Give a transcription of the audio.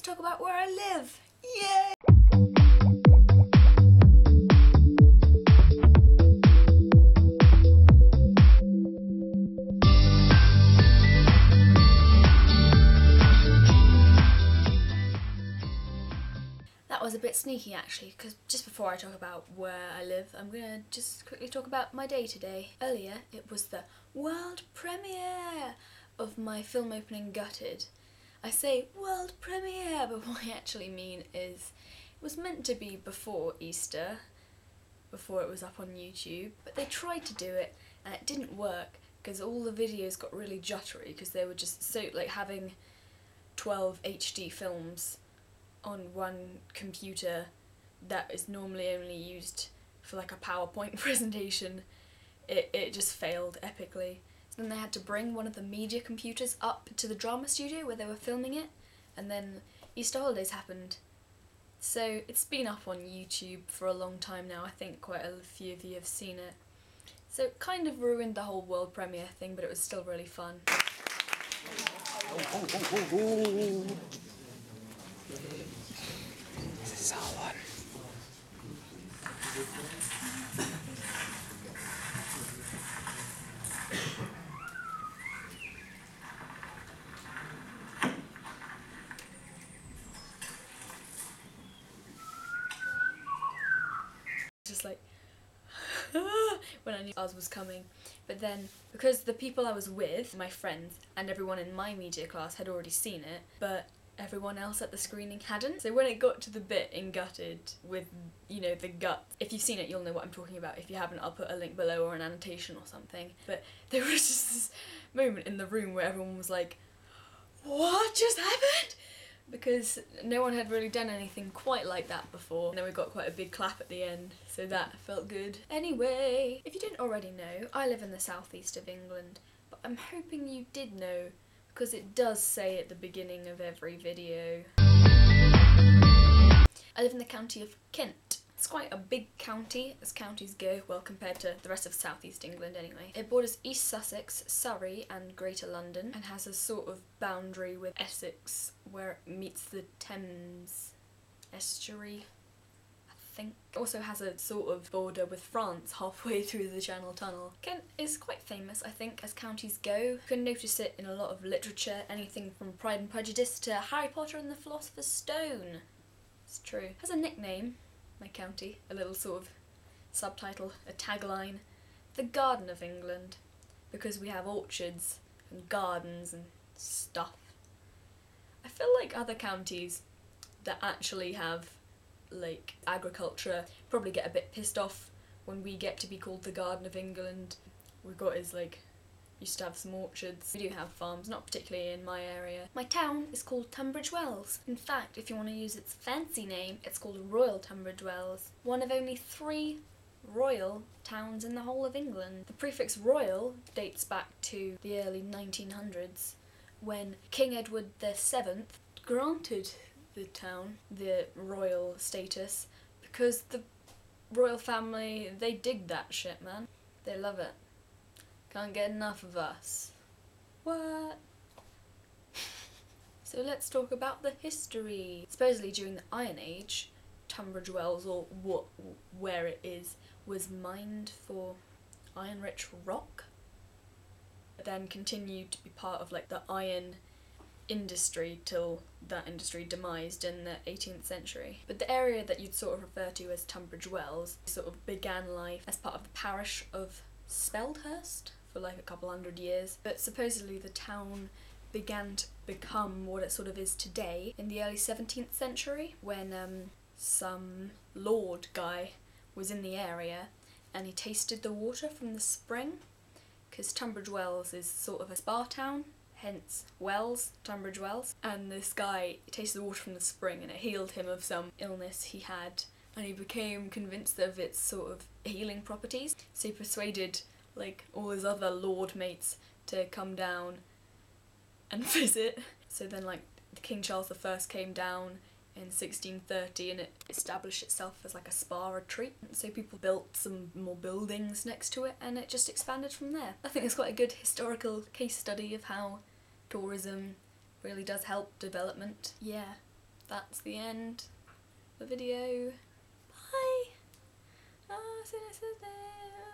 talk about where I live. Yay! That was a bit sneaky actually, because just before I talk about where I live, I'm gonna just quickly talk about my day today. Earlier, it was the world premiere of my film opening Gutted. I say world premiere, but what I actually mean is it was meant to be before Easter, before it was up on YouTube, but they tried to do it and it didn't work because all the videos got really juddery because they were just so, like, having 12 HD films on one computer that is normally only used for like a PowerPoint presentation. It just failed epically. So then they had to bring one of the media computers up to the drama studio where they were filming it, and then Easter holidays happened. So it's been up on YouTube for a long time now. I think quite a few of you have seen it. So it kind of ruined the whole world premiere thing, but it was still really fun. This is all on. Just like when I knew ours was coming. But then, because the people I was with, my friends, and everyone in my media class had already seen it, but everyone else at the screening hadn't. So when it got to the bit in Gutted with, you know, the gut, if you've seen it you'll know what I'm talking about. If you haven't, I'll put a link below or an annotation or something. But there was just this moment in the room where everyone was like, what just happened? Because no one had really done anything quite like that before. And then we got quite a big clap at the end, so that felt good. Anyway, if you didn't already know, I live in the southeast of England, but I'm hoping you did know, because it does say at the beginning of every video. I live in the county of Kent. It's quite a big county, as counties go, well, compared to the rest of southeast England anyway. It borders East Sussex, Surrey and Greater London, and has a sort of boundary with Essex where it meets the Thames estuary, I think. It also has a sort of border with France halfway through the Channel Tunnel. Kent is quite famous, I think, as counties go. You can notice it in a lot of literature, anything from Pride and Prejudice to Harry Potter and the Philosopher's Stone. It's true. It has a nickname, my county, a little sort of subtitle, a tagline, the Garden of England, because we have orchards and gardens and stuff. I feel like other counties that actually have, like, agriculture probably get a bit pissed off when we get to be called the Garden of England. We've got is, like, used to have some orchards. We do have farms, not particularly in my area. My town is called Tunbridge Wells. In fact, if you want to use its fancy name, it's called Royal Tunbridge Wells. One of only 3 royal towns in the whole of England. The prefix royal dates back to the early 1900s, when King Edward VII granted the town the royal status, because the royal family, they dig that shit, man. They love it. Can't get enough of us. What? So let's talk about the history. Supposedly during the Iron Age, Tunbridge Wells, or where it is, was mined for iron-rich rock. It then continued to be part of, like, the iron industry till that industry demised in the 18th century. But the area that you'd sort of refer to as Tunbridge Wells sort of began life as part of the parish of Speldhurst for like a couple hundred years, but supposedly the town began to become what it sort of is today in the early 17th century, when some lord guy was in the area and he tasted the water from the spring, because Tunbridge Wells is sort of a spa town, hence Wells, Tunbridge Wells, and this guy tasted the water from the spring and it healed him of some illness he had, and he became convinced of its sort of healing properties, so he persuaded, like, all his other lord mates to come down and visit. So then, like, King Charles I came down in 1630 and it established itself as like a spa retreat. So people built some more buildings next to it and it just expanded from there. I think it's quite a good historical case study of how tourism really does help development. Yeah. that's the end of the video. Bye! See you next Thursday.